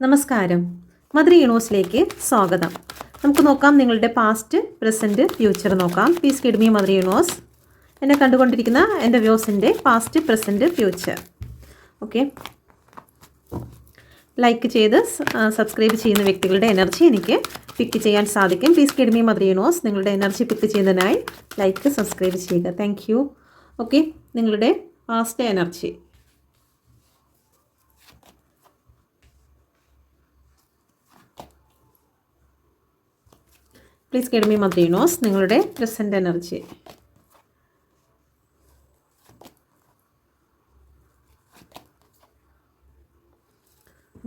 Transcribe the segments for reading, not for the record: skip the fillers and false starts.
നമസ്കാരം. മദർ യൂണിവേഴ്സിലേക്ക് സ്വാഗതം. നമുക്ക് നോക്കാം നിങ്ങളുടെ പാസ്റ്റ്, പ്രസൻറ്റ്, ഫ്യൂച്ചർ നോക്കാം. Please guide me mother universe. എന്നെ കണ്ടുകൊണ്ടിരിക്കുന്ന എൻ്റെ വ്യൂസിൻ്റെ past, present, future. Okay, like ചെയ്ത് സബ്സ്ക്രൈബ് ചെയ്യുന്ന വ്യക്തികളുടെ എനർജി എനിക്ക് പിക്ക് ചെയ്യാൻ സാധിക്കും. Please guide me mother universe. നിങ്ങളുടെ എനർജി പിക്ക് ചെയ്യുന്നതിനായി ലൈക്ക്, സബ്സ്ക്രൈബ് ചെയ്യുക. Thank you. ഓക്കെ, നിങ്ങളുടെ past energy. Please guide me mother universe. നിങ്ങളുടെ present energy.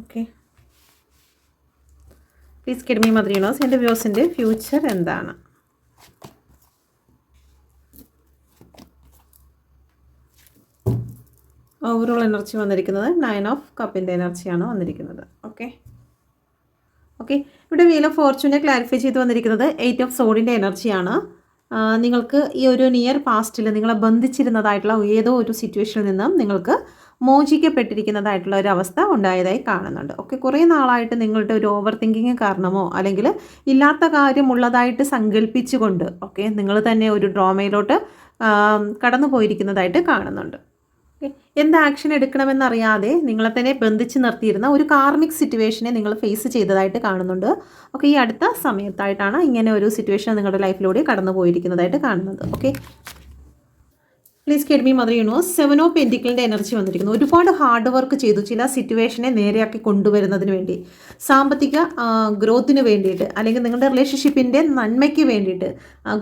Okay, please guide me mother universe. എൻ്റെ വ്യൂസിൻ്റെ ഫ്യൂച്ചർ എന്താണ്? ഓവറോൾ എനർജി വന്നിരിക്കുന്നത് 9 ഓഫ് കപ്പിൻ്റെ എനർജിയാണ് വന്നിരിക്കുന്നത്. ഓക്കെ, ഇവിടെ വീൽ ഓഫ് ഫോർച്യൂനെ ക്ലാരിഫൈ ചെയ്ത് വന്നിരിക്കുന്നത് 8 ഓഫ് സോഡിൻ്റെ എനർജിയാണ്. നിങ്ങൾക്ക് ഈ ഒരു നിയർ പാസ്റ്റിൽ നിങ്ങളെ ബന്ധിച്ചിരുന്നതായിട്ടുള്ള ഏതോ ഒരു സിറ്റുവേഷനിൽ നിന്നും നിങ്ങൾക്ക് മോചിക്കപ്പെട്ടിരിക്കുന്നതായിട്ടുള്ള ഒരു അവസ്ഥ ഉണ്ടായതായി കാണുന്നുണ്ട്. ഓക്കെ, കുറേ നാളായിട്ട് നിങ്ങളുടെ ഒരു ഓവർ തിങ്കിങ് കാരണമോ അല്ലെങ്കിൽ ഇല്ലാത്ത കാര്യമുള്ളതായിട്ട് സങ്കല്പിച്ചുകൊണ്ട് നിങ്ങൾ തന്നെ ഒരു ഡ്രാമയിലോട്ട് കടന്നു പോയിരിക്കുന്നതായിട്ട് കാണുന്നുണ്ട്. എന്ത് ആക്ഷൻ എടുക്കണമെന്നറിയാതെ നിങ്ങളെ തന്നെ ബന്ധിച്ച് നിർത്തിയിരുന്ന ഒരു കാർമിക് സിറ്റുവേഷനെ നിങ്ങൾ ഫേസ് ചെയ്തതായിട്ട് കാണുന്നുണ്ട്. ഓക്കെ, ഈ അടുത്ത സമയത്തായിട്ടാണ് ഇങ്ങനെ ഒരു സിറ്റുവേഷൻ നിങ്ങളുടെ ലൈഫിലൂടെ കടന്നു പോയിരിക്കുന്നതായിട്ട് കാണുന്നത്. Okay, please guide me mother universe. 7 of പെന്റിക്കിളിൻ്റെ എനർജി വന്നിരിക്കുന്നു. ഒരുപാട് ഹാർഡ് വർക്ക് ചെയ്തു ചില സിറ്റുവേഷനെ നേരെയാക്കി കൊണ്ടുവരുന്നതിന് വേണ്ടി, സാമ്പത്തിക ഗ്രോത്തിന് വേണ്ടിയിട്ട്, അല്ലെങ്കിൽ നിങ്ങളുടെ റിലേഷൻഷിപ്പിൻ്റെ നന്മയ്ക്ക് വേണ്ടിയിട്ട്,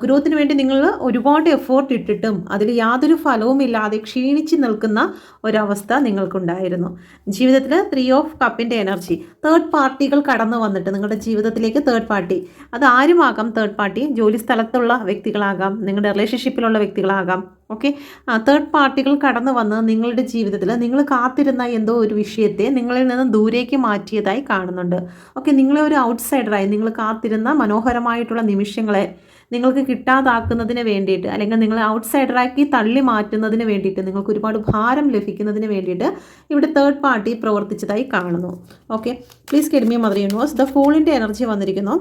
ഗ്രോത്തിന് വേണ്ടി നിങ്ങൾ ഒരുപാട് എഫേർട്ട് ഇട്ടിട്ടും അതിൽ യാതൊരു ഫലവും ഇല്ലാതെ ക്ഷീണിച്ച് നിൽക്കുന്ന ഒരവസ്ഥ നിങ്ങൾക്കുണ്ടായിരുന്നു. ജീവിതത്തിൽ 3 ഓഫ് കപ്പിൻ്റെ എനർജി. തേർഡ് പാർട്ടികൾ കടന്നു വന്നിട്ട് നിങ്ങളുടെ ജീവിതത്തിലേക്ക്, തേർഡ് പാർട്ടി, അത് ആരുമാകാം. തേർഡ് പാർട്ടി ജോലി സ്ഥലത്തുള്ള വ്യക്തികളാകാം, നിങ്ങളുടെ റിലേഷൻഷിപ്പിലുള്ള വ്യക്തികളാകാം. ഓക്കെ, തേർഡ് പാർട്ടികൾ കടന്നു വന്ന് നിങ്ങളുടെ ജീവിതത്തിൽ നിങ്ങൾ കാത്തിരുന്ന എന്തോ ഒരു വിഷയത്തെ നിങ്ങളിൽ നിന്ന് ദൂരേക്ക് മാറ്റിയതായി കാണുന്നുണ്ട്. ഓക്കെ, നിങ്ങളെ ഒരു ഔട്ട്സൈഡറായി, നിങ്ങൾ കാത്തിരുന്ന മനോഹരമായിട്ടുള്ള നിമിഷങ്ങളെ നിങ്ങൾക്ക് കിട്ടാതാക്കുന്നതിന് വേണ്ടിയിട്ട്, അല്ലെങ്കിൽ നിങ്ങളെ ഔട്ട്സൈഡറാക്കി തള്ളി മാറ്റുന്നതിന് വേണ്ടിയിട്ട്, നിങ്ങൾക്ക് ഒരുപാട് ഭാരം ലഭിക്കുന്നതിന് വേണ്ടിയിട്ട് ഇവിടെ തേർഡ് പാർട്ടി പ്രവർത്തിച്ചതായി കാണുന്നു. Okay, please guide me mother universe. The ഫൂളിൻ്റെ എനർജി വന്നിരിക്കുന്നു.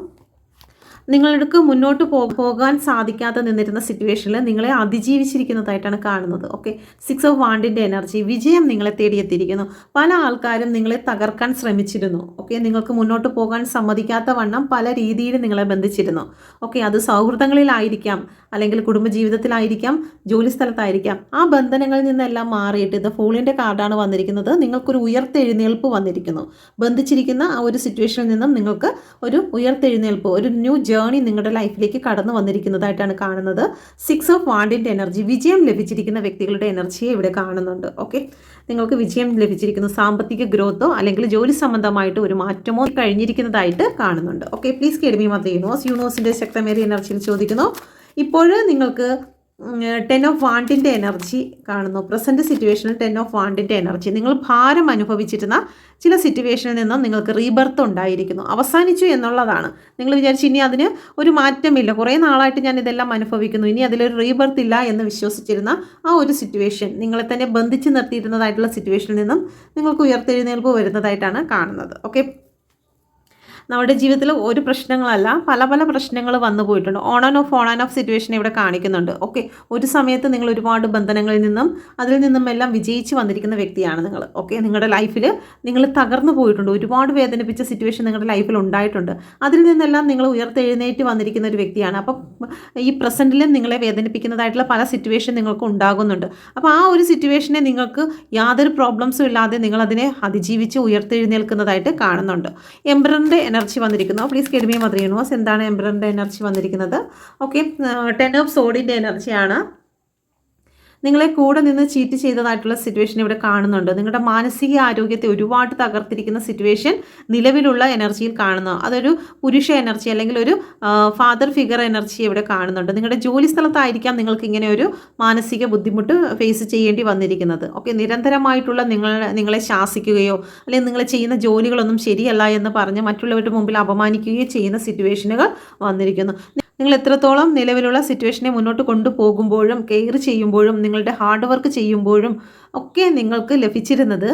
നിങ്ങൾക്ക് മുന്നോട്ട് പോകാൻ സാധിക്കാതെ നിന്നിരുന്ന സിറ്റുവേഷനിൽ നിങ്ങളെ അതിജീവിച്ചിരിക്കുന്നതായിട്ടാണ് കാണുന്നത്. ഓക്കെ, 6 ഓഫ് വാണ്ടിൻ്റെ എനർജി. വിജയം നിങ്ങളെ തേടിയെത്തിയിരിക്കുന്നു. പല ആൾക്കാരും നിങ്ങളെ തകർക്കാൻ ശ്രമിച്ചിരുന്നു. ഓക്കെ, നിങ്ങൾക്ക് മുന്നോട്ട് പോകാൻ സമ്മതിക്കാത്ത വണ്ണം പല രീതിയിൽ നിങ്ങളെ ബന്ധിച്ചിരുന്നു. ഓക്കെ, അത് സൗഹൃദങ്ങളിലായിരിക്കാം, അല്ലെങ്കിൽ കുടുംബജീവിതത്തിലായിരിക്കാം, ജോലിസ്ഥലത്തായിരിക്കാം. ആ ബന്ധനങ്ങളിൽ നിന്നെല്ലാം മാറിയിട്ട് ഇത് ഫൂളിൻ്റെ കാർഡാണ് വന്നിരിക്കുന്നത്. നിങ്ങൾക്കൊരു ഉയർത്തെഴുന്നേൽപ്പ് വന്നിരിക്കുന്നു. ബന്ധിച്ചിരിക്കുന്ന ആ ഒരു സിറ്റുവേഷനിൽ നിന്നും നിങ്ങൾക്ക് ഒരു ഉയർത്തെഴുന്നേൽപ്പ്, ഒരു ന്യൂ ജേർണി നിങ്ങളുടെ ലൈഫിലേക്ക് കടന്നു വന്നിരിക്കുന്നതായിട്ടാണ് കാണുന്നത്. 6 ഓഫ് വാണ്ടിൻ്റെ എനർജി. വിജയം ലഭിച്ചിരിക്കുന്ന വ്യക്തികളുടെ എനർജിയെ ഇവിടെ കാണുന്നുണ്ട്. ഓക്കെ, നിങ്ങൾക്ക് വിജയം ലഭിച്ചിരിക്കുന്നു. സാമ്പത്തിക ഗ്രോത്തോ അല്ലെങ്കിൽ ജോലി സംബന്ധമായിട്ട് ഒരു മാറ്റമോ കഴിഞ്ഞിരിക്കുന്നതായിട്ട് കാണുന്നുണ്ട്. Okay, please guide me mother universe. യൂണിവേഴ്സിൻ്റെ ശക്തമേറിയ എനർജിയിൽ ചോദിക്കുന്നു. ഇപ്പോൾ നിങ്ങൾക്ക് 10 ഓഫ് വാണ്ടിൻ്റെ എനർജി കാണുന്നു. പ്രസൻറ്റ് സിറ്റുവേഷനിൽ 10 ഓഫ് വാണ്ടിൻ്റെ എനർജി. നിങ്ങൾ ഭാരം അനുഭവിച്ചിരുന്ന ചില സിറ്റുവേഷനിൽ നിന്നും നിങ്ങൾക്ക് റീബർത്ത് ഉണ്ടായിരിക്കുന്നു. അവസാനിച്ചു എന്നുള്ളതാണ്. നിങ്ങൾ വിചാരിച്ചു ഇനി അതിന് ഒരു മാറ്റമില്ല, കുറേ നാളായിട്ട് ഞാൻ ഇതെല്ലാം അനുഭവിക്കുന്നു, ഇനി അതിലൊരു റീബർത്ത് ഇല്ല എന്ന് വിശ്വസിച്ചിരുന്ന ആ ഒരു സിറ്റുവേഷൻ, നിങ്ങളെ തന്നെ ബന്ധിച്ച് നിർത്തിയിരുന്നതായിട്ടുള്ള സിറ്റുവേഷനിൽ നിന്നും നിങ്ങൾക്ക് ഉയർത്തെഴുന്നേൽപ്പ് വരുന്നതായിട്ടാണ് കാണുന്നത്. ഓക്കെ, നമ്മുടെ ജീവിതത്തിൽ ഒരു പ്രശ്നങ്ങളല്ല, പല പല പ്രശ്നങ്ങൾ വന്നു പോയിട്ടുണ്ട്. ഓൺ ആൻഡ് ഓഫ് സിറ്റുവേഷൻ ഇവിടെ കാണിക്കുന്നുണ്ട്. ഓക്കെ, ഒരു സമയത്ത് നിങ്ങൾ ഒരുപാട് ബന്ധനങ്ങളിൽ നിന്നും അതിൽ നിന്നും എല്ലാം വിജയിച്ച് വന്നിരിക്കുന്ന വ്യക്തിയാണ് നിങ്ങൾ. ഓക്കെ, നിങ്ങളുടെ ലൈഫിൽ നിങ്ങൾ തകർന്നു പോയിട്ടുണ്ട്. ഒരുപാട് വേദനിപ്പിച്ച സിറ്റുവേഷൻ നിങ്ങളുടെ ലൈഫിൽ ഉണ്ടായിട്ടുണ്ട്. അതിൽ നിന്നെല്ലാം നിങ്ങൾ ഉയർത്തെഴുന്നേറ്റ് വന്നിരിക്കുന്ന ഒരു വ്യക്തിയാണ്. അപ്പം ഈ പ്രസൻറ്റിലും നിങ്ങളെ വേദനിപ്പിക്കുന്നതായിട്ടുള്ള പല സിറ്റുവേഷൻ നിങ്ങൾക്ക് ഉണ്ടാകുന്നുണ്ട്. അപ്പോൾ ആ ഒരു സിറ്റുവേഷനെ നിങ്ങൾക്ക് യാതൊരു പ്രോബ്ലംസും ഇല്ലാതെ നിങ്ങളതിനെ അതിജീവിച്ച് ഉയർത്തെഴുന്നേൽക്കുന്നതായിട്ട് കാണുന്നുണ്ട്. എംപററിൻ്റെ എനർജി വന്നിരിക്കുന്നു. Please guide me mother universe. എന്താണ് എംപററിൻ്റെ എനർജി വന്നിരിക്കുന്നത്? ഓക്കെ, 10 ഓഫ് സോഡിൻ്റെ എനർജിയാണ്. നിങ്ങളെ കൂടെ നിന്ന് ചീറ്റ് ചെയ്തതായിട്ടുള്ള സിറ്റുവേഷൻ ഇവിടെ കാണുന്നുണ്ട്. നിങ്ങളുടെ മാനസിക ആരോഗ്യത്തെ ഒരുപാട് തകർത്തിരിക്കുന്ന സിറ്റുവേഷൻ നിലവിലുള്ള എനർജിയിൽ കാണുന്നു. അതൊരു പുരുഷ എനർജി അല്ലെങ്കിൽ ഒരു ഫാദർ ഫിഗർ എനർജി ഇവിടെ കാണുന്നുണ്ട്. നിങ്ങളുടെ ജോലി സ്ഥലത്തായിരിക്കാം നിങ്ങൾക്ക് ഇങ്ങനെ ഒരു മാനസിക ബുദ്ധിമുട്ട് ഫേസ് ചെയ്യേണ്ടി വന്നിരിക്കുന്നത്. ഓക്കെ, നിരന്തരമായിട്ടുള്ള നിങ്ങളെ ശാസിക്കുകയോ അല്ലെങ്കിൽ നിങ്ങൾ ചെയ്യുന്ന ജോലികളൊന്നും ശരിയല്ല എന്ന് പറഞ്ഞ് മറ്റുള്ളവരുടെ മുമ്പിൽ അപമാനിക്കുകയോ ചെയ്യുന്ന സിറ്റുവേഷനുകൾ വന്നിരിക്കുന്നു. നിങ്ങൾ എത്രത്തോളം നിലവിലുള്ള സിറ്റുവേഷനെ മുന്നോട്ട് കൊണ്ടുപോകുമ്പോഴും കെയർ ചെയ്യുമ്പോഴും നിങ്ങളുടെ ഹാർഡ് വർക്ക് ചെയ്യുമ്പോഴും ഒക്കെ നിങ്ങൾക്ക് ലഭിച്ചിരുന്നത്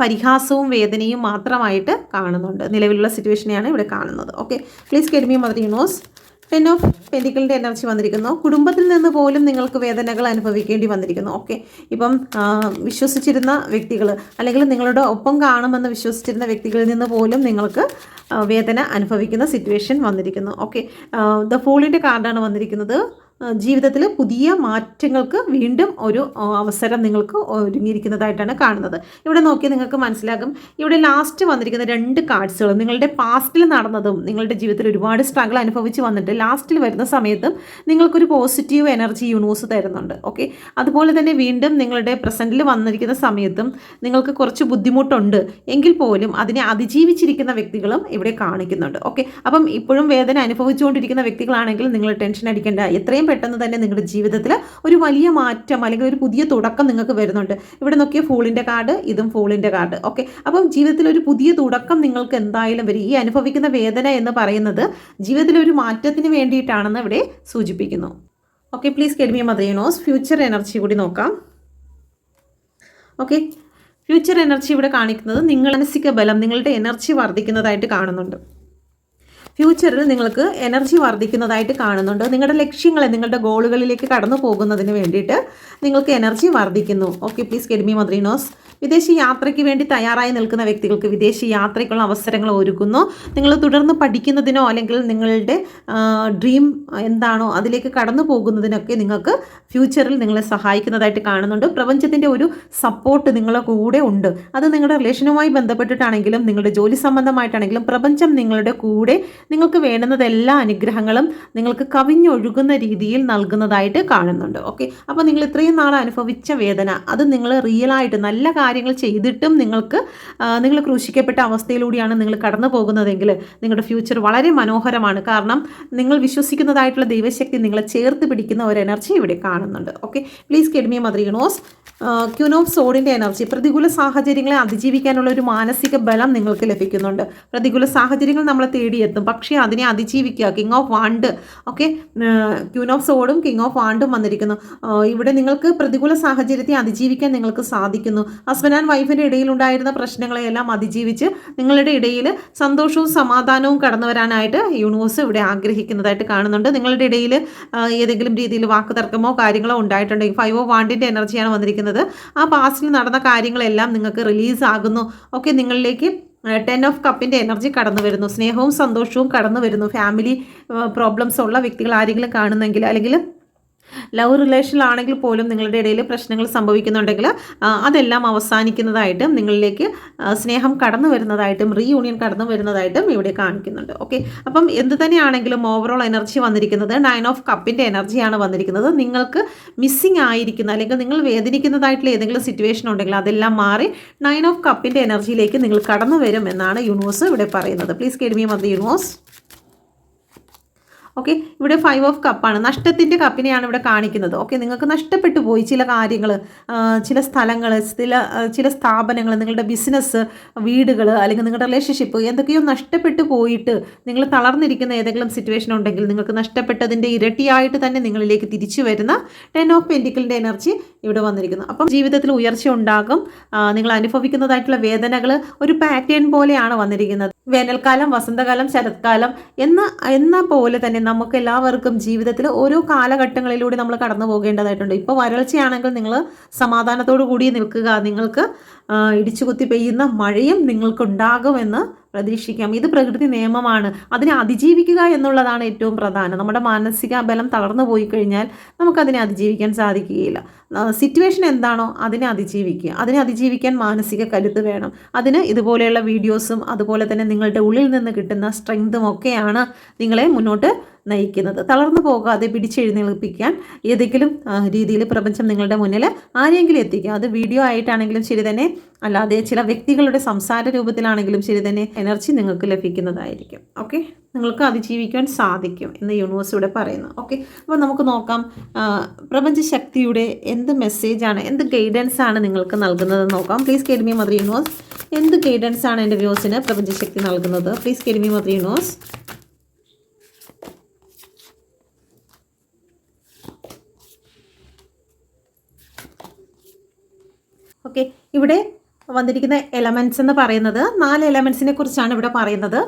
പരിഹാസവും വേദനയും മാത്രമായിട്ട് കാണുന്നുണ്ട്. നിലവിലുള്ള സിറ്റുവേഷനെയാണ് ഇവിടെ കാണുന്നത്. Okay, please get me mother universe. 10 of പെൻറ്റിക്കിളിൻ്റെ എനർജി വന്നിരിക്കുന്നു. കുടുംബത്തിൽ നിന്ന് പോലും നിങ്ങൾക്ക് വേദനകൾ അനുഭവിക്കേണ്ടി വന്നിരിക്കുന്നു. ഓക്കെ, ഇപ്പം വിശ്വസിച്ചിരുന്ന വ്യക്തികൾ അല്ലെങ്കിൽ നിങ്ങളുടെ ഒപ്പം കാണുമെന്ന് വിശ്വസിച്ചിരുന്ന വ്യക്തികളിൽ നിന്ന് പോലും നിങ്ങൾക്ക് വേദന അനുഭവിക്കുന്ന സിറ്റുവേഷൻ വന്നിരിക്കുന്നു. ഓക്കെ, ദ ഫൂളിൻ്റെ കാർഡാണ് വന്നിരിക്കുന്നത്. ജീവിതത്തിൽ പുതിയ മാറ്റങ്ങൾക്ക് വീണ്ടും ഒരു അവസരം നിങ്ങൾക്ക് ഒരുങ്ങിയിരിക്കുന്നതായിട്ടാണ് കാണുന്നത്. ഇവിടെ നോക്കി നിങ്ങൾക്ക് മനസ്സിലാകും. ഇവിടെ ലാസ്റ്റ് വന്നിരിക്കുന്ന 2 കാർഡ്സുകളും നിങ്ങളുടെ പാസ്റ്റിൽ നടന്നതും നിങ്ങളുടെ ജീവിതത്തിൽ ഒരുപാട് സ്ട്രഗിൾ അനുഭവിച്ച് വന്നിട്ട് ലാസ്റ്റിൽ വരുന്ന സമയത്തും നിങ്ങൾക്കൊരു പോസിറ്റീവ് എനർജി യൂണിവേഴ്സ് തരുന്നുണ്ട്. ഓക്കെ, അതുപോലെ തന്നെ വീണ്ടും നിങ്ങളുടെ പ്രസൻറ്റിൽ വന്നിരിക്കുന്ന സമയത്തും നിങ്ങൾക്ക് കുറച്ച് ബുദ്ധിമുട്ടുണ്ട് എങ്കിൽ പോലും അതിനെ അതിജീവിച്ചിരിക്കുന്ന വ്യക്തികളും ഇവിടെ കാണിക്കുന്നുണ്ട്. ഓക്കെ, അപ്പം ഇപ്പോഴും വേദന അനുഭവിച്ചുകൊണ്ടിരിക്കുന്ന വ്യക്തികളാണെങ്കിൽ നിങ്ങൾ ടെൻഷൻ അടിക്കേണ്ട. എത്രയും പെട്ടെന്ന് തന്നെ നിങ്ങളുടെ ജീവിതത്തിൽ ഒരു വലിയ മാറ്റം അല്ലെങ്കിൽ ഒരു പുതിയ തുടക്കം നിങ്ങൾക്ക് വരുന്നുണ്ട്. ഇവിടെ നോക്കിയ ഫൂളിൻ്റെ കാർഡ്, ഇതും ഫൂളിൻ്റെ കാർഡ്. ഓക്കെ, അപ്പം ജീവിതത്തിൽ ഒരു പുതിയ തുടക്കം നിങ്ങൾക്ക് എന്തായാലും വരും. ഈ അനുഭവിക്കുന്ന വേദന എന്ന് പറയുന്നത് ജീവിതത്തിൽ ഒരു മാറ്റത്തിന് വേണ്ടിയിട്ടാണെന്ന് ഇവിടെ സൂചിപ്പിക്കുന്നു. Okay, please get me mother universe. Future energy കൂടി നോക്കാം. ഓക്കെ, ഫ്യൂച്ചർ എനർജി ഇവിടെ കാണിക്കുന്നത് മാനസിക ബലം, നിങ്ങളുടെ എനർജി വർദ്ധിക്കുന്നതായിട്ട് കാണുന്നുണ്ട്. ഫ്യൂച്ചറിൽ നിങ്ങൾക്ക് എനർജി വർദ്ധിക്കുന്നതായിട്ട് കാണുന്നുണ്ട്. നിങ്ങളുടെ ലക്ഷ്യങ്ങളെ, നിങ്ങളുടെ ഗോളുകളിലേക്ക് കടന്നു പോകുന്നതിന് വേണ്ടിയിട്ട് നിങ്ങൾക്ക് എനർജി വർദ്ധിക്കുന്നു. Okay, please get me mother universe. വിദേശ യാത്രയ്ക്ക് വേണ്ടി തയ്യാറായി നിൽക്കുന്ന വ്യക്തികൾക്ക് വിദേശ യാത്രയ്ക്കുള്ള അവസരങ്ങൾ ഒരുക്കുന്നു. നിങ്ങൾ തുടർന്ന് പഠിക്കുന്നതിനോ അല്ലെങ്കിൽ നിങ്ങളുടെ ഡ്രീം എന്താണോ അതിലേക്ക് കടന്നു പോകുന്നതിനൊക്കെ നിങ്ങൾക്ക് ഫ്യൂച്ചറിൽ നിങ്ങളെ സഹായിക്കുന്നതായിട്ട് കാണുന്നുണ്ട്. പ്രപഞ്ചത്തിൻ്റെ ഒരു സപ്പോർട്ട് നിങ്ങളുടെ കൂടെ ഉണ്ട്. അത് നിങ്ങളുടെ റിലേഷനുമായി ബന്ധപ്പെട്ടിട്ടാണെങ്കിലും നിങ്ങളുടെ ജോലി സംബന്ധമായിട്ടാണെങ്കിലും പ്രപഞ്ചം നിങ്ങളുടെ കൂടെ നിങ്ങൾക്ക് വേണ്ടുന്നതെല്ലാ അനുഗ്രഹങ്ങളും നിങ്ങൾക്ക് കവിഞ്ഞൊഴുകുന്ന രീതിയിൽ നൽകുന്നതായിട്ട് കാണുന്നുണ്ട്. ഓക്കെ, അപ്പോൾ നിങ്ങൾ ഇത്രയും നാൾ അനുഭവിച്ച വേദന അത് നിങ്ങൾ റിയലായിട്ട് നല്ല കാര്യങ്ങൾ ചെയ്തിട്ടും നിങ്ങൾ ക്രൂശിക്കപ്പെട്ട അവസ്ഥയിലൂടെയാണ് നിങ്ങൾ കടന്നു പോകുന്നതെങ്കിൽ നിങ്ങളുടെ ഫ്യൂച്ചർ വളരെ മനോഹരമാണ്. കാരണം നിങ്ങൾ വിശ്വസിക്കുന്നതായിട്ടുള്ള ദൈവശക്തി നിങ്ങളെ ചേർത്ത് പിടിക്കുന്ന ഒരു എനർജി ഇവിടെ കാണുന്നുണ്ട്. Okay, please get me mother universe. Queen of സോഡിൻ്റെ എനർജി, പ്രതികൂല സാഹചര്യങ്ങളെ അതിജീവിക്കാനുള്ള ഒരു മാനസിക ബലം നിങ്ങൾക്ക് ലഭിക്കുന്നുണ്ട്. പ്രതികൂല സാഹചര്യങ്ങൾ നമ്മളെ തേടിയെത്തും, പക്ഷേ അതിനെ അതിജീവിക്കുക. King of wand. Okay, queen of സോഡും കിങ് ഓഫ് വാണ്ടും വന്നിരിക്കുന്നു. ഇവിടെ നിങ്ങൾക്ക് പ്രതികൂല സാഹചര്യത്തെ അതിജീവിക്കാൻ നിങ്ങൾക്ക് സാധിക്കുന്നു. ഹസ്ബൻഡ് ആൻഡ് വൈഫിൻ്റെ ഇടയിലുണ്ടായിരുന്ന പ്രശ്നങ്ങളെയെല്ലാം അതിജീവിച്ച് നിങ്ങളുടെ ഇടയിൽ സന്തോഷവും സമാധാനവും കടന്നു വരാനായിട്ട് യൂണിവേഴ്സ് ഇവിടെ ആഗ്രഹിക്കുന്നതായിട്ട് കാണുന്നുണ്ട്. നിങ്ങളുടെ ഇടയിൽ ഏതെങ്കിലും രീതിയിൽ വാക്കുതർക്കമോ കാര്യങ്ങളോ ഉണ്ടായിട്ടുണ്ടെങ്കിൽ 5 ഓഫ് വാണ്ടിൻ്റെ എനർജിയാണ് വന്നിരിക്കുന്നത്. ആ പാസ്റ്റിൽ നടന്ന കാര്യങ്ങളെല്ലാം നിങ്ങൾക്ക് റിലീസ് ആകുന്നു. ഓക്കെ, നിങ്ങളിലേക്ക് 10 ഓഫ് കപ്പിൻ്റെ എനർജി കടന്നു വരുന്നു. സ്നേഹവും സന്തോഷവും കടന്നു വരുന്നു. ഫാമിലി പ്രോബ്ലംസ് ഉള്ള വ്യക്തികൾ ആരെങ്കിലും കാണുന്നെങ്കിൽ അല്ലെങ്കിൽ ലവ് റിലേഷനിലാണെങ്കിൽ പോലും നിങ്ങളുടെ ഇടയിൽ പ്രശ്നങ്ങൾ സംഭവിക്കുന്നുണ്ടെങ്കിൽ അതെല്ലാം അവസാനിക്കുന്നതായിട്ടും നിങ്ങളിലേക്ക് സ്നേഹം കടന്നു വരുന്നതായിട്ടും റീയൂണിയൻ കടന്നു വരുന്നതായിട്ടും ഇവിടെ കാണിക്കുന്നുണ്ട്. ഓക്കെ, അപ്പം എന്ത് തന്നെയാണെങ്കിലും ഓവറോൾ എനർജി വന്നിരിക്കുന്നത് 9 ഓഫ് കപ്പിൻ്റെ എനർജിയാണ് വന്നിരിക്കുന്നത്. നിങ്ങൾക്ക് മിസ്സിങ് ആയിരിക്കുന്ന അല്ലെങ്കിൽ നിങ്ങൾ വേദനിക്കുന്നതായിട്ടുള്ള ഏതെങ്കിലും സിറ്റുവേഷൻ ഉണ്ടെങ്കിൽ അതെല്ലാം മാറി 9 ഓഫ് കപ്പിൻ്റെ എനർജിയിലേക്ക് നിങ്ങൾ കടന്നു വരും എന്നാണ് യൂണിവേഴ്സ് ഇവിടെ പറയുന്നത്. Please get me mother universe. Okay, ഇവിടെ 5 ഓഫ് കപ്പാണ്. നഷ്ടത്തിൻ്റെ കപ്പിനെയാണ് ഇവിടെ കാണിക്കുന്നത്. ഓക്കെ, നിങ്ങൾക്ക് നഷ്ടപ്പെട്ടു പോയി ചില കാര്യങ്ങൾ, ചില സ്ഥലങ്ങൾ, ചില സ്ഥാപനങ്ങൾ, നിങ്ങളുടെ ബിസിനസ്, വീടുകൾ അല്ലെങ്കിൽ നിങ്ങളുടെ റിലേഷൻഷിപ്പ് എന്തൊക്കെയോ നഷ്ടപ്പെട്ടു പോയിട്ട് നിങ്ങൾ തളർന്നിരിക്കുന്ന ഏതെങ്കിലും സിറ്റുവേഷൻ ഉണ്ടെങ്കിൽ നിങ്ങൾക്ക് നഷ്ടപ്പെട്ടതിൻ്റെ ഇരട്ടിയായിട്ട് തന്നെ നിങ്ങളിലേക്ക് തിരിച്ചു വരുന്ന 10 ഓഫ് പെൻറ്റിക്കിളിൻ്റെ എനർജി ഇവിടെ വന്നിരിക്കുന്നു. അപ്പം ജീവിതത്തിൽ ഉയർച്ച ഉണ്ടാകും. നിങ്ങൾ അനുഭവിക്കുന്നതായിട്ടുള്ള വേദനകൾ ഒരു പാറ്റേൺ പോലെയാണ് വന്നിരിക്കുന്നത്. വേനൽക്കാലം, വസന്തകാലം, ശരത്കാലം എന്ന പോലെ തന്നെ നമുക്ക് എല്ലാവർക്കും ജീവിതത്തിൽ ഓരോ കാലഘട്ടങ്ങളിലൂടെ നമ്മൾ കടന്നു പോകേണ്ടതായിട്ടുണ്ട്. ഇപ്പോൾ വരൾച്ചയാണെങ്കിൽ നിങ്ങൾ സമാധാനത്തോടു കൂടി നിൽക്കുക. നിങ്ങൾക്ക് ഇടിച്ചുകുത്തി പെയ്യുന്ന മഴയും നിങ്ങൾക്കുണ്ടാകുമെന്ന് പ്രതീക്ഷിക്കാം. ഇത് പ്രകൃതി നിയമമാണ്. അതിനെ അതിജീവിക്കുക എന്നുള്ളതാണ് ഏറ്റവും പ്രധാനം. നമ്മുടെ മാനസിക ബലം തളർന്നു പോയി കഴിഞ്ഞാൽ നമുക്കതിനെ അതിജീവിക്കാൻ സാധിക്കുകയില്ല. സിറ്റുവേഷൻ എന്താണോ അതിനെ അതിജീവിക്കുക. അതിനെ അതിജീവിക്കാൻ മാനസിക കരുത്ത് വേണം. അതിന് ഇതുപോലെയുള്ള വീഡിയോസും അതുപോലെ തന്നെ നിങ്ങളുടെ ഉള്ളിൽ നിന്ന് കിട്ടുന്ന സ്ട്രെങ്തും ഒക്കെയാണ് നിങ്ങളെ മുന്നോട്ട് നയിക്കുന്നത്. തളർന്നു പോകാതെ പിടിച്ചെഴുന്നേൽപ്പിക്കാൻ ഏതെങ്കിലും രീതിയിൽ പ്രപഞ്ചം നിങ്ങളുടെ മുന്നിൽ ആരെങ്കിലും എത്തിക്കുക. അത് വീഡിയോ ആയിട്ടാണെങ്കിലും ശരി തന്നെ, അല്ലാതെ ചില വ്യക്തികളുടെ സംസാര രൂപത്തിലാണെങ്കിലും ശരി തന്നെ എനർജി നിങ്ങൾക്ക് ലഭിക്കുന്നതായിരിക്കും. ഓക്കെ, നിങ്ങൾക്ക് അതിജീവിക്കാൻ സാധിക്കും എന്ന് യൂണിവേഴ്സ് ഇവിടെ പറയുന്നു. ഓക്കെ, അപ്പോൾ നമുക്ക് നോക്കാം പ്രപഞ്ചശക്തിയുടെ എന്ത് മെസ്സേജാണ്, എന്ത് ഗൈഡൻസ് ആണ് നിങ്ങൾക്ക് നൽകുന്നതെന്ന് നോക്കാം. Please get me mother universe. എന്ത് ഗൈഡൻസ് ആണ് എൻ്റെ വ്യൂസിന് പ്രപഞ്ചശക്തി നൽകുന്നത്? Please get me mother universe. Okay, ഇവിടെ വന്നിരിക്കുന്ന എലമെൻറ്റ്സ് എന്ന് പറയുന്നത് 4 എലമെൻറ്റ്സിനെ കുറിച്ചാണ് ഇവിടെ പറയുന്നത്.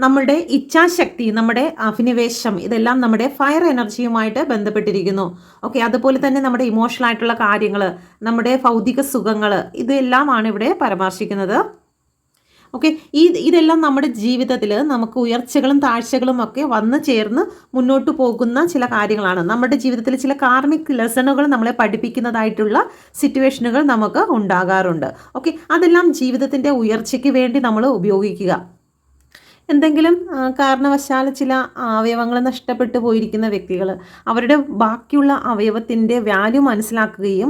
നമ്മുടെ ഇച്ഛാശക്തി, നമ്മുടെ അഭിനിവേശം, ഇതെല്ലാം നമ്മുടെ ഫയർ എനർജിയുമായിട്ട് ബന്ധപ്പെട്ടിരിക്കുന്നു. ഓക്കെ, അതുപോലെ തന്നെ നമ്മുടെ ഇമോഷണൽ ആയിട്ടുള്ള കാര്യങ്ങൾ, നമ്മുടെ ഭൗതിക സുഖങ്ങൾ, ഇതെല്ലാമാണ് ഇവിടെ പരാമർശിക്കുന്നത്. ഓക്കെ, ഇതെല്ലാം നമ്മുടെ ജീവിതത്തിൽ നമുക്ക് ഉയർച്ചകളും താഴ്ചകളും ഒക്കെ വന്നു ചേർന്ന് മുന്നോട്ട് പോകുന്ന ചില കാര്യങ്ങളാണ്. നമ്മുടെ ജീവിതത്തിൽ ചില കാർമിക് ലെസണുകൾ നമ്മളെ പഠിപ്പിക്കുന്നതായിട്ടുള്ള സിറ്റുവേഷനുകൾ നമുക്ക് ഉണ്ടാകാറുണ്ട്. ഓക്കെ, അതെല്ലാം ജീവിതത്തിൻ്റെ ഉയർച്ചയ്ക്ക് വേണ്ടി നമ്മൾ ഉപയോഗിക്കുക. എന്തെങ്കിലും കാരണവശാൽ ചില അവയവങ്ങൾ നഷ്ടപ്പെട്ടു പോയിരിക്കുന്ന വ്യക്തികൾ അവരുടെ ബാക്കിയുള്ള അവയവത്തിൻ്റെ വാല്യൂ മനസ്സിലാക്കുകയും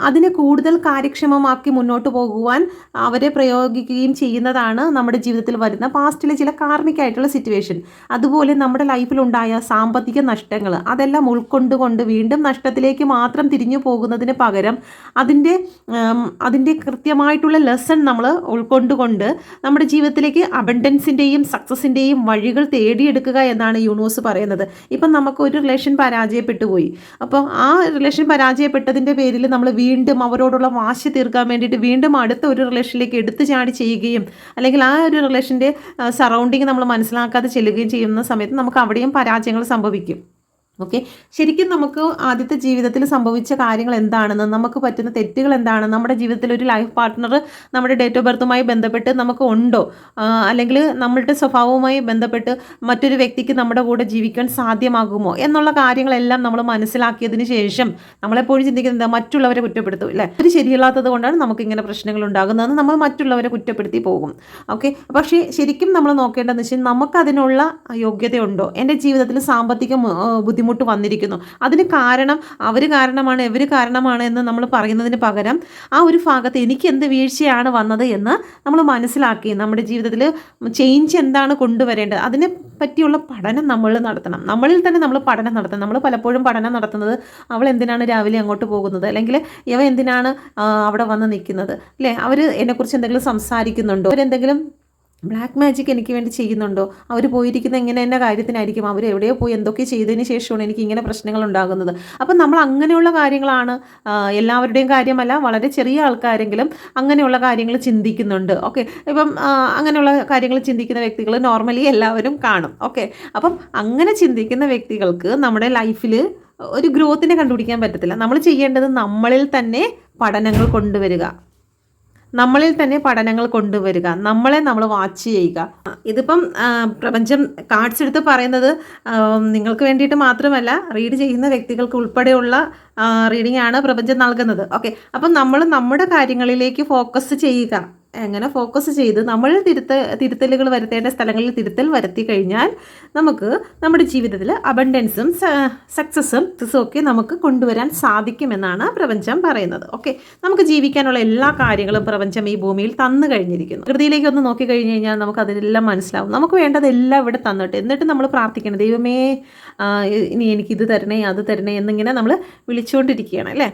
അതിനെ കൂടുതൽ കാര്യക്ഷമമാക്കി മുന്നോട്ട് പോകുവാൻ അവരെ പ്രയോഗിക്കുകയും ചെയ്യുന്നതാണ് നമ്മുടെ ജീവിതത്തിൽ വരുന്ന പാസ്റ്റിലെ ചില കാർമികമായിട്ടുള്ള സിറ്റുവേഷൻ. അതുപോലെ നമ്മുടെ ലൈഫിലുണ്ടായ സാമ്പത്തിക നഷ്ടങ്ങൾ അതെല്ലാം ഉൾക്കൊണ്ടുകൊണ്ട് വീണ്ടും നഷ്ടത്തിലേക്ക് മാത്രം തിരിഞ്ഞു പോകുന്നതിന് പകരം അതിൻ്റെ കൃത്യമായിട്ടുള്ള ലെസൺ നമ്മൾ ഉൾക്കൊണ്ടുകൊണ്ട് നമ്മുടെ ജീവിതത്തിലേക്ക് അബണ്ടൻസിൻ്റെയും സക്സസിൻ്റെയും വഴികൾ തേടിയെടുക്കുക എന്നാണ് യൂണിവേഴ്സ് പറയുന്നത്. ഇപ്പം നമുക്ക് ഒരു റിലേഷൻ പരാജയപ്പെട്ടു പോയി. അപ്പോൾ ആ റിലേഷൻ പരാജയപ്പെട്ടതിൻ്റെ പേരിൽ നമ്മൾ വീണ്ടും അവരോടുള്ള വാശി തീർക്കാൻ വേണ്ടിയിട്ട് വീണ്ടും അടുത്ത ഒരു റിലേഷനിലേക്ക് എടുത്തു ചാടി ചെയ്യുകയും അല്ലെങ്കിൽ ആ ഒരു റിലേഷൻ്റെ സറൗണ്ടിങ് നമ്മൾ മനസ്സിലാക്കാതെ ചെല്ലുകയും ചെയ്യുന്ന സമയത്ത് നമുക്ക് അവിടെയും പരാജയങ്ങൾ സംഭവിക്കും. ഓക്കെ, ശരിക്കും നമുക്ക് ആദ്യത്തെ ജീവിതത്തിൽ സംഭവിച്ച കാര്യങ്ങൾ എന്താണെന്ന്, നമുക്ക് പറ്റുന്ന തെറ്റുകൾ എന്താണ്, നമ്മുടെ ജീവിതത്തിൽ ഒരു ലൈഫ് പാർട്ട്ണർ നമ്മുടെ ഡേറ്റ് ഓഫ് ബർത്തുമായി ബന്ധപ്പെട്ട് നമുക്ക് ഉണ്ടോ, അല്ലെങ്കിൽ നമ്മളുടെ സ്വഭാവവുമായി ബന്ധപ്പെട്ട് മറ്റൊരു വ്യക്തിക്ക് നമ്മുടെ കൂടെ ജീവിക്കാൻ സാധ്യമാകുമോ എന്നുള്ള കാര്യങ്ങളെല്ലാം നമ്മൾ മനസ്സിലാക്കിയതിന് ശേഷം നമ്മളെപ്പോഴും ചിന്തിക്കുന്നത് മറ്റുള്ളവരെ കുറ്റപ്പെടുത്തും അല്ലേ, അത് ശരിയല്ലാത്തത് കൊണ്ടാണ് നമുക്കിങ്ങനെ പ്രശ്നങ്ങൾ ഉണ്ടാകുന്നതെന്ന് നമ്മൾ മറ്റുള്ളവരെ കുറ്റപ്പെടുത്തി പോകും. ഓക്കെ, പക്ഷേ ശരിക്കും നമ്മൾ നോക്കേണ്ടതെന്ന് വെച്ചാൽ നമുക്കതിനുള്ള യോഗ്യതയുണ്ടോ. എൻ്റെ ജീവിതത്തിൽ സാമ്പത്തിക ബുദ്ധിമുട്ട് വന്നിരിക്കുന്നു, അതിന് കാരണം അവർ കാരണമാണ് ഇവർ കാരണമാണ് എന്ന് നമ്മൾ പറയുന്നതിന് പകരം ആ ഒരു ഭാഗത്ത് എനിക്ക് എന്ത് വീഴ്ചയാണ് വന്നത് എന്ന് നമ്മൾ മനസ്സിലാക്കി നമ്മുടെ ജീവിതത്തിൽ ചേഞ്ച് എന്താണ് കൊണ്ടുവരേണ്ടത് അതിനെ പറ്റിയുള്ള പഠനം നമ്മൾ നടത്തണം. നമ്മളിൽ തന്നെ നമ്മൾ പഠനം നടത്തണം. നമ്മൾ പലപ്പോഴും പഠനം നടത്തുന്നത് അവൾ എന്തിനാണ് രാവിലെ അങ്ങോട്ട് പോകുന്നത്, അല്ലെങ്കിൽ ഇവ എന്തിനാണ് അവിടെ വന്ന് നിൽക്കുന്നത് അല്ലേ, അവർ എന്നെക്കുറിച്ച് എന്തെങ്കിലും സംസാരിക്കുന്നുണ്ടോ, അവരെന്തെങ്കിലും ബ്ലാക്ക് മാജിക് എനിക്ക് വേണ്ടി ചെയ്യുന്നുണ്ടോ, അവർ പോയിരിക്കുന്ന എങ്ങനെ എന്ന കാര്യത്തിനായിരിക്കും, അവർ എവിടെയോ പോയി എന്തൊക്കെ ചെയ്തതിന് ശേഷമാണ് എനിക്ക് ഇങ്ങനെ പ്രശ്നങ്ങൾ ഉണ്ടാകുന്നത്. അപ്പം നമ്മൾ അങ്ങനെയുള്ള കാര്യങ്ങളാണ്, എല്ലാവരുടെയും കാര്യമല്ല, വളരെ ചെറിയ ആൾക്കാരെങ്കിലും അങ്ങനെയുള്ള കാര്യങ്ങൾ ചിന്തിക്കുന്നുണ്ട്. ഓക്കെ, ഇപ്പം അങ്ങനെയുള്ള കാര്യങ്ങൾ ചിന്തിക്കുന്ന വ്യക്തികൾ നോർമലി എല്ലാവരും കാണും. ഓക്കെ, അപ്പം അങ്ങനെ ചിന്തിക്കുന്ന വ്യക്തികൾക്ക് നമ്മുടെ ലൈഫിൽ ഒരു ഗ്രോത്തിനെ കണ്ടുപിടിക്കാൻ പറ്റത്തില്ല. നമ്മൾ ചെയ്യേണ്ടത് നമ്മളിൽ തന്നെ പഠനങ്ങൾ കൊണ്ടുവരിക, നമ്മളെ നമ്മൾ വാച്ച് ചെയ്യുക. ഇതിപ്പം പ്രപഞ്ചം കാർഡ്സ് എടുത്ത് പറയുന്നത് നിങ്ങൾക്ക് വേണ്ടിയിട്ട് മാത്രമല്ല, റീഡ് ചെയ്യുന്ന വ്യക്തികൾക്ക് ഉൾപ്പെടെയുള്ള റീഡിംഗ് ആണ് പ്രപഞ്ചം നൽകുന്നത്. ഓക്കെ, അപ്പം നമ്മൾ നമ്മുടെ കാര്യങ്ങളിലേക്ക് ഫോക്കസ് ചെയ്യുക. എങ്ങനെ ഫോക്കസ് ചെയ്ത് നമ്മൾ തിരുത്തലുകൾ വരുത്തേണ്ട സ്ഥലങ്ങളിൽ തിരുത്തൽ വരുത്തി കഴിഞ്ഞാൽ നമുക്ക് നമ്മുടെ ജീവിതത്തിൽ അബണ്ടൻസും സക്സസും ഒക്കെ നമുക്ക് കൊണ്ടുവരാൻ സാധിക്കുമെന്നാണ് പ്രപഞ്ചം പറയുന്നത്. ഓക്കെ, നമുക്ക് ജീവിക്കാനുള്ള എല്ലാ കാര്യങ്ങളും പ്രപഞ്ചം ഈ ഭൂമിയിൽ തന്നു കഴിഞ്ഞിരിക്കുന്നു. പ്രകൃതിയിലേക്ക് ഒന്ന് നോക്കിക്കഴിഞ്ഞ് കഴിഞ്ഞാൽ നമുക്ക് അതിലെല്ലാം മനസ്സിലാവും. നമുക്ക് വേണ്ടതെല്ലാം ഇവിടെ തന്നിട്ട് എന്നിട്ട് നമ്മൾ പ്രാർത്ഥിക്കണം, ദൈവമേ ഇനി എനിക്കിത് തരണേ അത് തരണേ എന്നിങ്ങനെ നമ്മൾ വിളിച്ചുകൊണ്ടിരിക്കുകയാണ് അല്ലേ.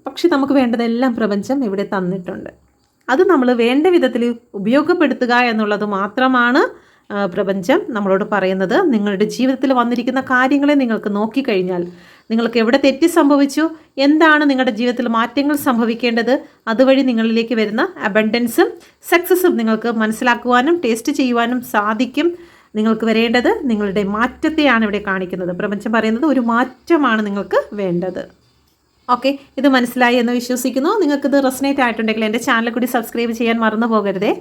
പക്ഷെ നമുക്ക് വേണ്ടതെല്ലാം പ്രപഞ്ചം ഇവിടെ തന്നിട്ടുണ്ട്. അത് നമ്മൾ വേണ്ട വിധത്തിൽ ഉപയോഗപ്പെടുത്തുക എന്നുള്ളത് മാത്രമാണ് പ്രപഞ്ചം നമ്മളോട് പറയുന്നത്. നിങ്ങളുടെ ജീവിതത്തിൽ വന്നിരിക്കുന്ന കാര്യങ്ങളെ നിങ്ങൾക്ക് നോക്കിക്കഴിഞ്ഞാൽ നിങ്ങൾക്ക് എവിടെ തെറ്റ് സംഭവിച്ചു, എന്താണ് നിങ്ങളുടെ ജീവിതത്തിൽ മാറ്റങ്ങൾ സംഭവിക്കേണ്ടത്, അതുവഴി നിങ്ങളിലേക്ക് വരുന്ന അബണ്ടൻസും സക്സസും നിങ്ങൾക്ക് മനസ്സിലാക്കുവാനും ടേസ്റ്റ് ചെയ്യുവാനും സാധിക്കും. നിങ്ങൾക്ക് വരേണ്ടത് നിങ്ങളുടെ മാറ്റത്തെയാണ് ഇവിടെ കാണിക്കുന്നത്. പ്രപഞ്ചം പറയുന്നത് ഒരു മാറ്റമാണ് നിങ്ങൾക്ക് വേണ്ടത്. ഓക്കെ, ഇത് മനസ്സിലായി എന്ന് വിശ്വസിക്കുന്നു. നിങ്ങൾക്കിത് റെസനേറ്റ് ആയിട്ടുണ്ടെങ്കിൽ എൻ്റെ ചാനൽ കൂടി സബ്സ്ക്രൈബ് ചെയ്യാൻ മറന്നു പോകരുതേ.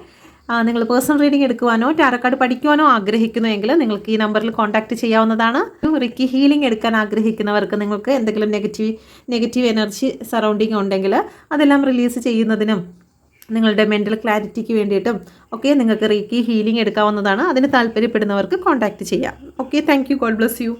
നിങ്ങൾ പേഴ്സണൽ റീഡിംഗ് എടുക്കുവാനോ ടാരോ കാർഡ് പഠിക്കുവാനോ ആഗ്രഹിക്കുന്നുവെങ്കിൽ നിങ്ങൾക്ക് ഈ നമ്പറിൽ കോൺടാക്റ്റ് ചെയ്യാവുന്നതാണ്. റിക്കി ഹീലിംഗ് എടുക്കാൻ ആഗ്രഹിക്കുന്നവർക്ക് നിങ്ങൾക്ക് എന്തെങ്കിലും നെഗറ്റീവ് എനർജി സറൗണ്ടിങ് ഉണ്ടെങ്കിൽ അതെല്ലാം റിലീസ് ചെയ്യുന്നതിനും നിങ്ങളുടെ മെൻ്റൽ ക്ലാരിറ്റിക്ക് വേണ്ടിയിട്ടും ഒക്കെ നിങ്ങൾക്ക് റിക്കി ഹീലിംഗ് എടുക്കാവുന്നതാണ്. അതിന് താല്പര്യപ്പെടുന്നവർക്ക് കോൺടാക്റ്റ് ചെയ്യാം. Okay, thank you. God bless you.